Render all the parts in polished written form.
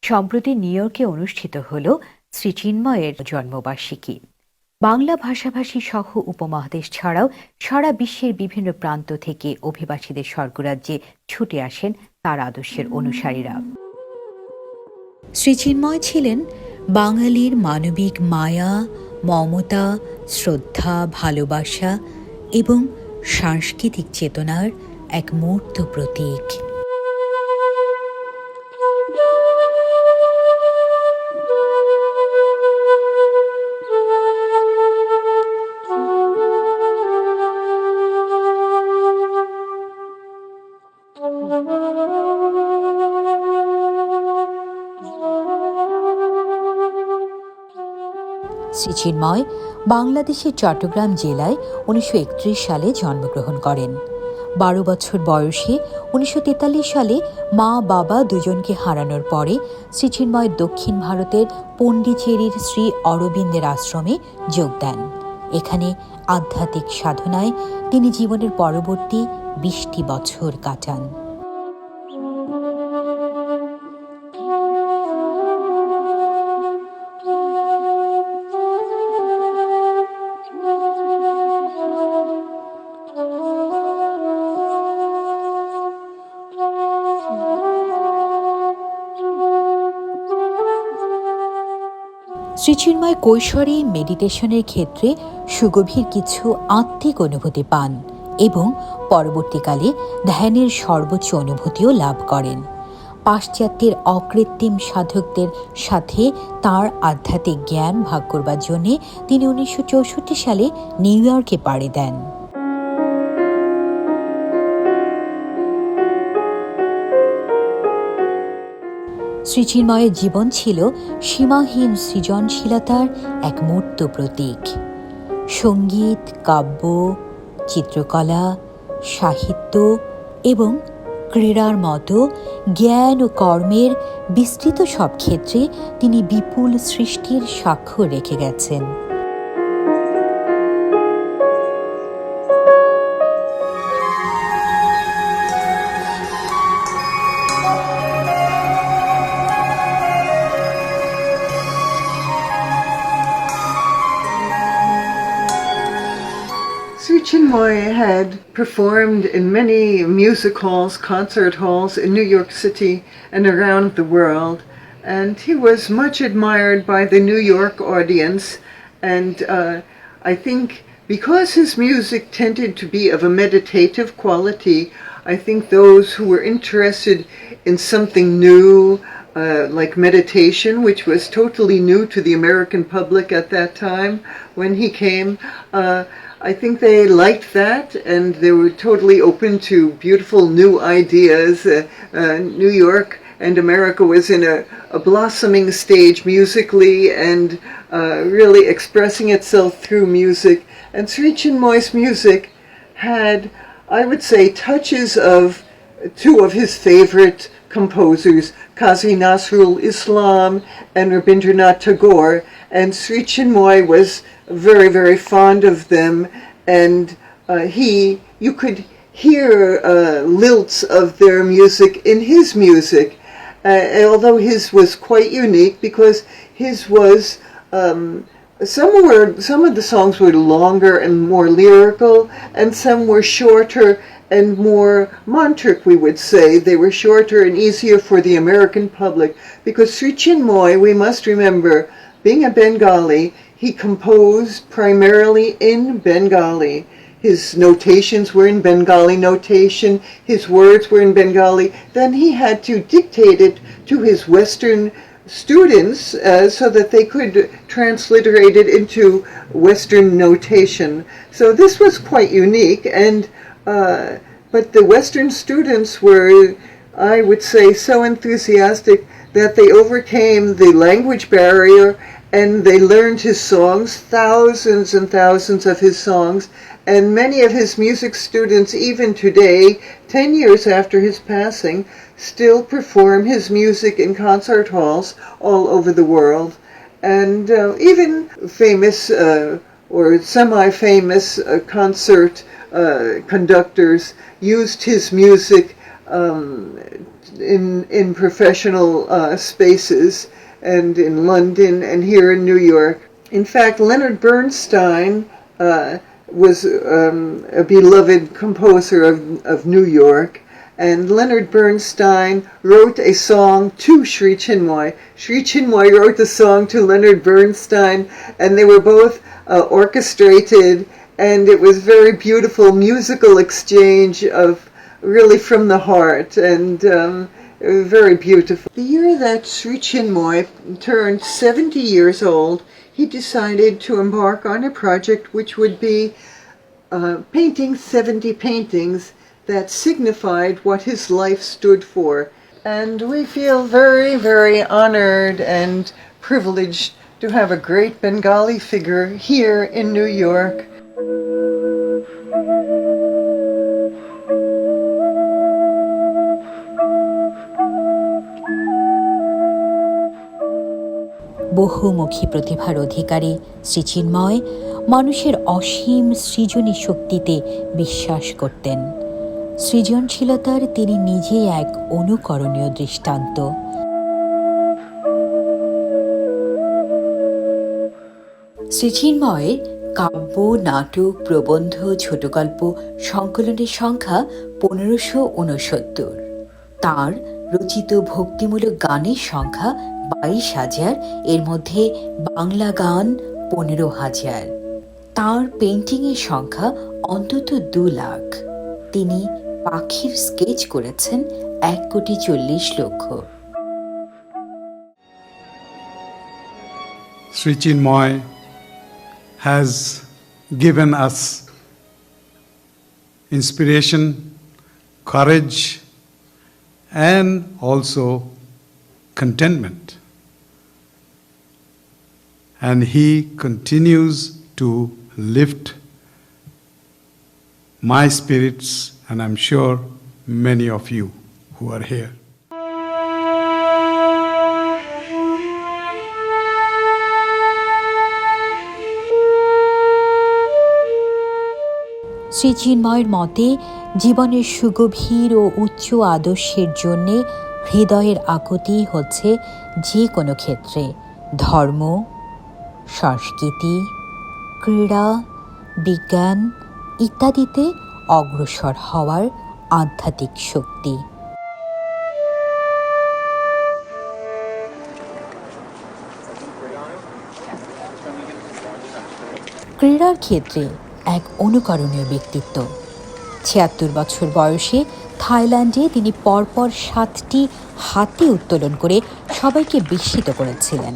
সম্প্রতি নিউ ইয়র্কে অনুষ্ঠিত হল শ্রী চিন্ময়ের জন্মবার্ষিকী। বাংলা ভাষাভাষী সহ উপমহাদেশ ছাড়াও সারা বিশ্বের বিভিন্ন প্রান্ত থেকে অভিবাসীদের স্বর্গরাজ্যে ছুটে আসেন তার আদর্শের অনুসারীরা। শ্রী চিন্ময় ছিলেন বাঙালির মানবিক মায়া, মমতা, শ্রদ্ধা, ভালোবাসা এবং সাংস্কৃতিক চেতনার এক মূর্ত প্রতীক। শ্রী চিন্ময় বাংলাদেশের চট্টগ্রাম জেলায় 1931 সালে জন্মগ্রহণ করেন। 12 বছর বয়সে 1943 সালে মা বাবা দুজনকে হারানোর পরে শ্রী চিন্ময় দক্ষিণ ভারতের পণ্ডিচেরির শ্রী অরবিন্দের আশ্রমে যোগ দেন। এখানে আধ্যাত্মিক সাধনায় তিনি জীবনের পরবর্তী 20টি বছর কাটান। শ্রী চিন্ময় কৈশোরে মেডিটেশনের ক্ষেত্রে সুগভীর কিছু আত্মিক অনুভূতি পান এবং পরবর্তীকালে ধ্যানের সর্বোচ্চ অনুভূতিও লাভ করেন। পাশ্চাত্যের অকৃত্রিম সাধকদের সাথে তার আধ্যাত্মিক জ্ঞান ভাগ করবার জন্য তিনি 1964 সালে নিউ ইয়র্কে পাড়ি দেন। শ্রী চিন্ময়ের জীবন ছিল সীমাহীন সৃজনশীলতার এক মূর্ত প্রতীক। সঙ্গীত, কাব্য, চিত্রকলা, সাহিত্য এবং ক্রীড়ার মতো জ্ঞান ও কর্মের বিস্তৃত সব ক্ষেত্রে তিনি বিপুল সৃষ্টির সাক্ষ্য রেখে গেছেন। Chinmoy had performed in many music halls, concert halls in New York City and around the world, and he was much admired by the New York audience, and I think because his music tended to be of a meditative quality, I think those who were interested in something new, like meditation, which was totally new to the American public at that time when he came, I think they liked that, and they were totally open to beautiful new ideas. New York and America was in a blossoming stage musically and really expressing itself through music. And Sri Chinmoy's music had, I would say, touches of two of his favorite composers, Kazi Nazrul Islam and Rabindranath Tagore, and Sri Chinmoy was very, very fond of them, and you could hear lilts of their music in his music, although his was quite unique because his was some of the songs were longer and more lyrical, and some were shorter and more mantric, we would say. They were shorter and easier for the American public because Sri Chinmoy, we must remember, being a Bengali, he composed primarily in Bengali. His notations were in Bengali notation, his words were in Bengali. Then he had to dictate it to his Western students so that they could transliterate it into Western notation. So this was quite unique, and but the Western students were, I would say, so enthusiastic that they overcame the language barrier and they learned his songs, thousands and thousands of his songs, and many of his music students, even today, 10 years after his passing, still perform his music in concert halls all over the world. And even famous or semi-famous concert conductors used his music in professional spaces, and in London and here in New York. In fact, Leonard Bernstein was a beloved composer of New York, and Leonard Bernstein wrote a song to Sri Chinmoy. Sri Chinmoy wrote a song to Leonard Bernstein, and they were both orchestrated, and it was very beautiful musical exchange of really from the heart, and very beautiful. The year that Sri Chinmoy turned 70 years old, he decided to embark on a project which would be painting 70 paintings that signified what his life stood for. And we feel very, very honored and privileged to have a great Bengali figure here in New York. বহুমুখী প্রতিভার অধিকারী শ্রী চিন্ময় মানুষের অসীম সৃজনী শক্তিতে বিশ্বাস করতেন। সৃজনশীলতার তিনি নিজেই এক অনুকরণীয় দৃষ্টান্ত। শ্রী চিন্ময়ের কাব্য, নাটক, প্রবন্ধ, ছোটগল্প সংকলনের সংখ্যা 1569। তাঁর রচিত ভক্তিমূলক গানের সংখ্যা 22,000, এর মধ্যে বাংলা গান 15,000। তাঁর পেইন্টিংয়ের সংখ্যা অন্তত 2 লাখ। তিনি পাখির স্কেচ করেছেন 1,40,00,000। Sri Chinmoy has given us inspiration, courage, and also contentment. And he continues to lift my spirits, and I'm sure many of you who are here. Shri চিন্ময়ের মতে জীবনের সুগভীর ও উচ্চ আদর্শের জন্যে হৃদয়ের আকুতি হচ্ছে যে কোনো ক্ষেত্রে ধর্ম, সংস্কৃতি, ক্রীড়া, বিজ্ঞান ইত্যাদিতে অগ্রসর হওয়ার আধ্যাত্মিক শক্তি। ক্রীড়ার ক্ষেত্রে এক অনুকরণীয় ব্যক্তিত্ব। 76 বছর বয়সে থাইল্যান্ডে তিনি পরপর 7টি হাতি উত্তোলন করে সবাইকে বিস্মিত করেছিলেন।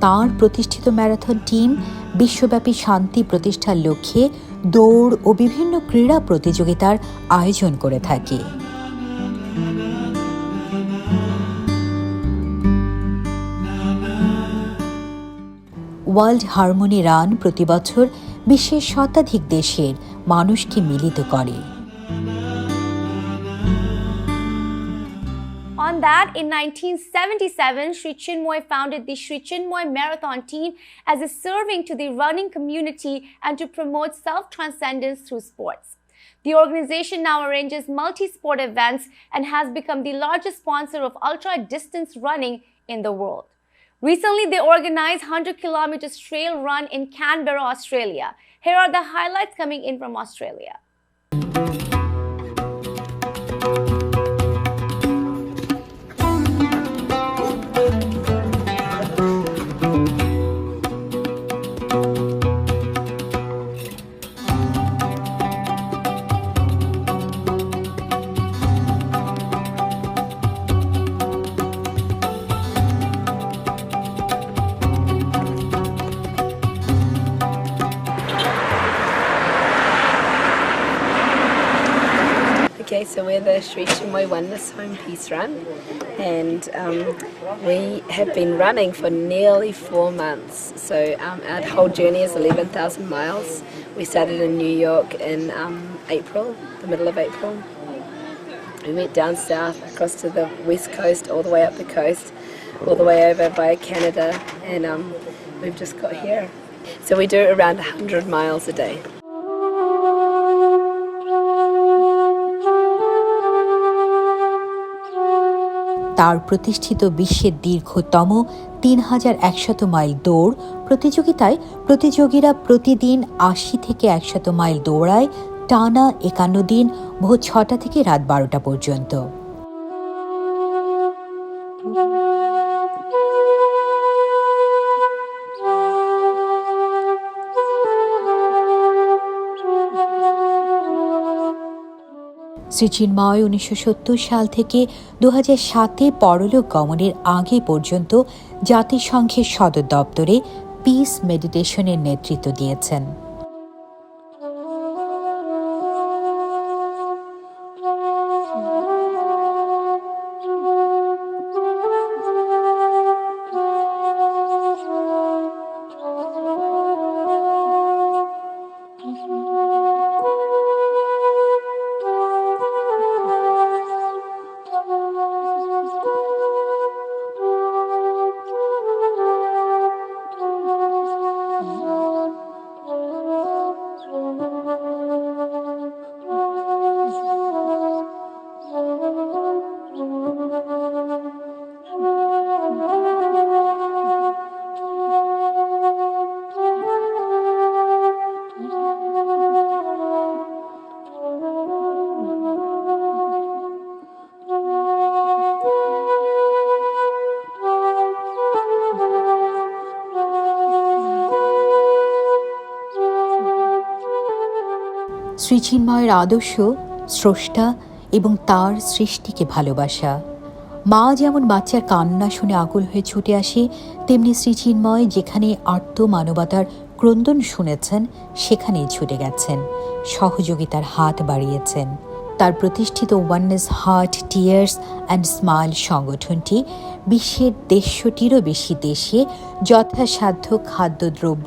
তাঁর প্রতিষ্ঠিত ম্যারাথন টিম বিশ্বব্যাপী শান্তি প্রতিষ্ঠার লক্ষ্যে দৌড় ও বিভিন্ন ক্রীড়া প্রতিযোগিতার আয়োজন করে থাকে। ওয়ার্ল্ড হারমোনি রান প্রতি বছর বিশ্বের শতাধিক দেশের মানুষকে মিলিত করে। On that, in 1977, Sri Chinmoy founded the Sri Chinmoy Marathon Team as a serving to the running community and to promote self-transcendence through sports. The organization now arranges multi-sport events and has become the largest sponsor of ultra-distance running in the world. Recently, they organized 100-kilometer trail run in Canberra, Australia. Here are the highlights coming in from Australia. Okay, so we're the Sri Chinmoy Oneness Home Peace Run, and we have been running for nearly 4 months. So our whole journey is 11,000 miles. We started in New York in April, the middle of April, We went down south, across to the west coast, all the way up the coast, all the way over via Canada, and we've just got here. So we do around 100 miles a day. তার প্রতিষ্ঠিত বিশ্বের দীর্ঘতম ৩,১০০ mile দৌড় প্রতিযোগিতায় প্রতিযোগীরা প্রতিদিন ৮০ থেকে ১০০ mile দৌড়ায় টানা ৫১ দিন ভোর ৬টা থেকে রাত ১২টা পর্যন্ত। শ্রী চিন্ময় ১৯৭০ সাল থেকে ২০০৭-এ পরলোক গমনের আগে পর্যন্ত জাতিসংঘের সদর দপ্তরে পিস মেডিটেশনের নেতৃত্ব দিয়েছেন। শ্রী চিন্ময়ের আদর্শ স্রষ্টা এবং তার সৃষ্টিকে ভালোবাসা। মা যেমন বাচ্চার কান্না শুনে আকুল হয়ে ছুটে আসে, তেমনি শ্রী চিন্ময় যেখানে আর্ত মানবতার ক্রন্দন শুনেছেন সেখানেই ছুটে গেছেন, সহযোগিতার হাত বাড়িয়েছেন। তার প্রতিষ্ঠিত oneness heart tears and smile সংগঠনটি বিশ্বের ১৫০টিরও বেশি দেশে যথাসাধ্য খাদ্যদ্রব্য,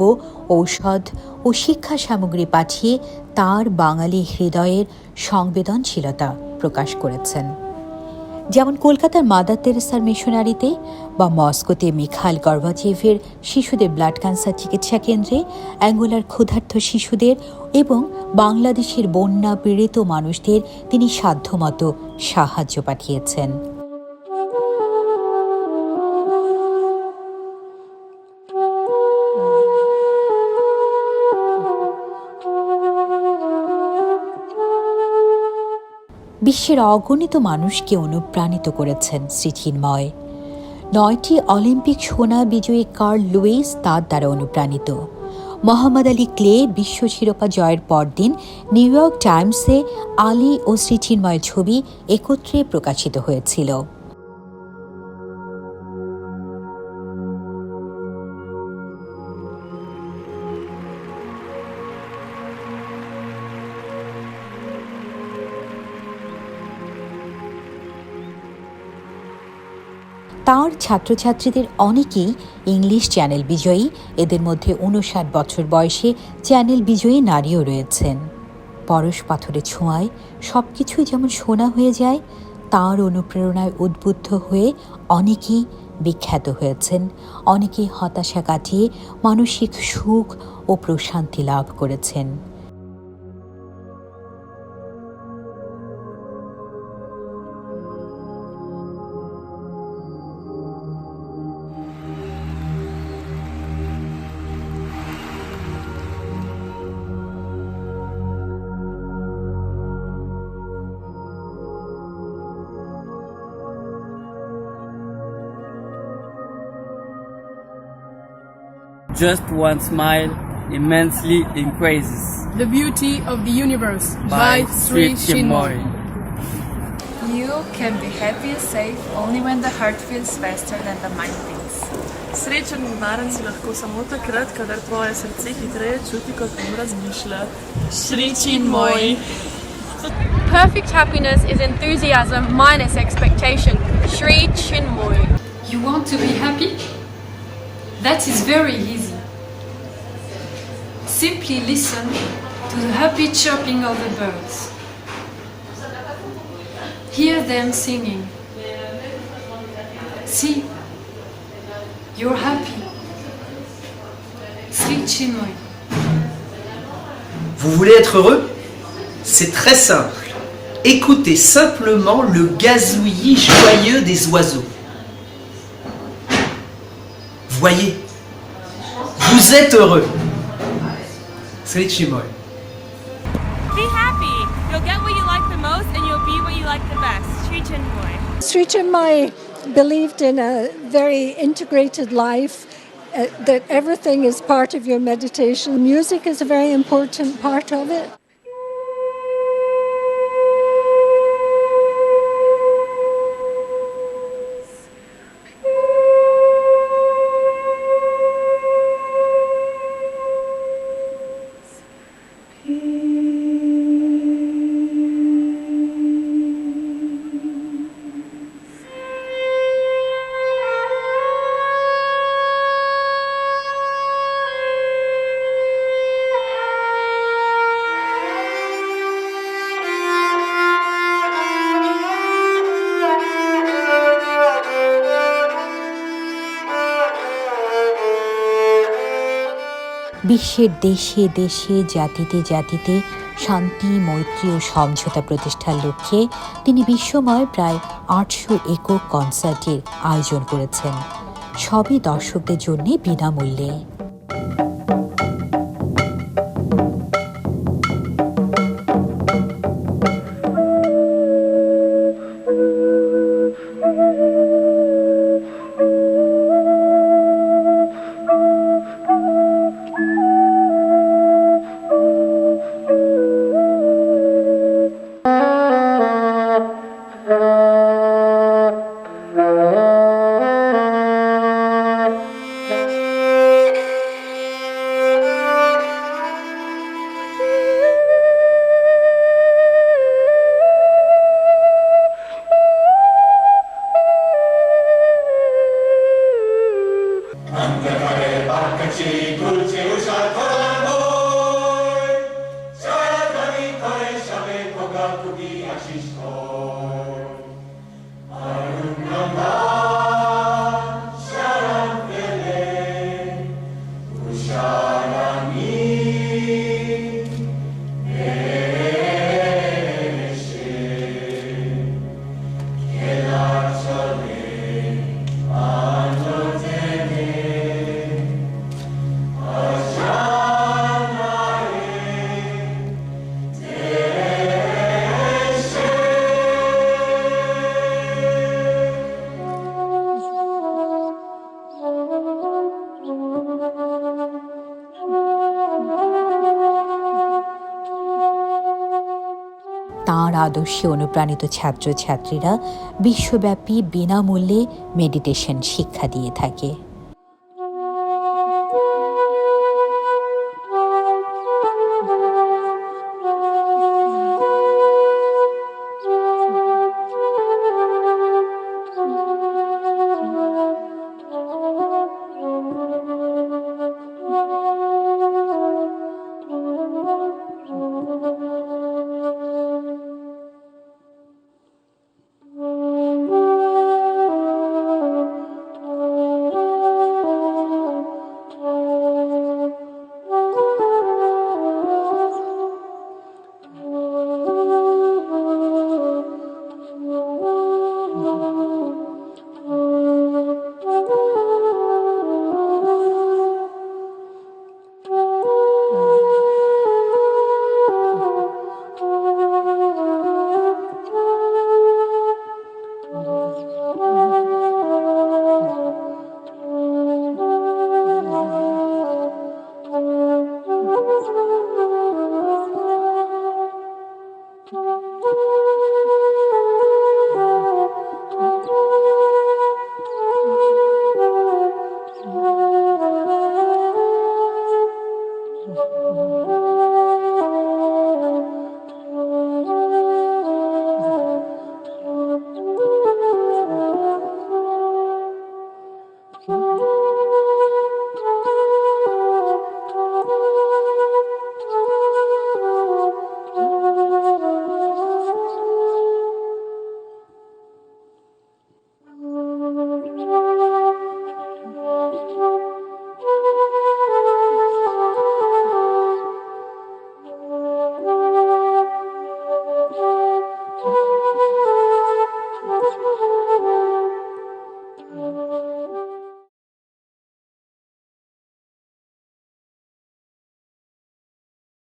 ঔষধ ও শিক্ষা সামগ্রী পাঠিয়ে তার বাঙালি হৃদয়ের সংবেদনশীলতা প্রকাশ করেছেন। যেমন কলকাতার মাদার তেরেসার মিশনারিতে বা মস্কোতে মিখাইল গর্বাচেভের শিশুদের ব্লাড ক্যান্সার চিকিৎসা কেন্দ্রে, অ্যাঙ্গোলার ক্ষুধার্ত শিশুদের এবং বাংলাদেশের বন্যা পীড়িত মানুষদের তিনি সাধ্যমতো সাহায্য পাঠিয়েছেন। বিশ্বের অগণিত মানুষকে অনুপ্রাণিত করেছেন শ্রী চিন্ময়। ৯টি অলিম্পিক সোনা বিজয়ী কার্ল লুইস তার দ্বারা অনুপ্রাণিত। মোহাম্মদ আলী ক্লে বিশ্ব শিরোপা জয়ের পরদিন নিউ ইয়র্ক টাইমসে আলী ও শ্রী চিন্ময়ের ছবি একত্রে প্রকাশিত হয়েছিল। তাঁর ছাত্রছাত্রীদের অনেকেই ইংলিশ চ্যানেল বিজয়ী, এদের মধ্যে ৫৯ বছর বয়সে চ্যানেল বিজয়ী নারীও রয়েছেন। পরশ পাথরের ছোঁয়ায় সবকিছুই যেমন সোনা হয়ে যায়, তাঁর অনুপ্রেরণায় উদ্বুদ্ধ হয়ে অনেকেই বিখ্যাত হয়েছেন, অনেকেই হতাশা কাটিয়ে মানসিক সুখ ও প্রশান্তি লাভ করেছেন। Just one smile immensely increases The beauty of the universe by Sri Chinmoy. You can be happy and safe only when the heart feels faster than the mind thinks. Srečen in varen si lahko samo takrat, kadar tvoje srce hitreje čuti, kot on razmišlja. Sri Chinmoy. Perfect happiness is enthusiasm minus expectation. Sri Chinmoy. You want to be happy? That is very easy. Simply listen to the happy chirping of the birds. Hear them singing. See, you're happy. Sri Chinmoy. Vous voulez être heureux? C'est très simple. Écoutez simplement le gazouillis joyeux des oiseaux. Voyez, vous êtes heureux. Sri Chinmoy. Be happy. You'll get what you like the most and you'll be what you like the best. Sri Chinmoy. Sri Chinmoy believed in a very integrated life, that everything is part of your meditation. Music is a very important part of it. বিশ্বের দেশে দেশে জাতিতে জাতিতে শান্তি মৈত্রী ও সমঝোতা প্রতিষ্ঠার লক্ষ্যে তিনি বিশ্বময় প্রায় ৮০০ একক কনসার্টের আয়োজন করেছেন, সবই দর্শকদের জন্য বিনামূল্যে। তাঁর আদর্শে অনুপ্রাণিত ছাত্রছাত্রীরা বিশ্বব্যাপী বিনামূল্যে মেডিটেশন শিক্ষা দিয়ে থাকে।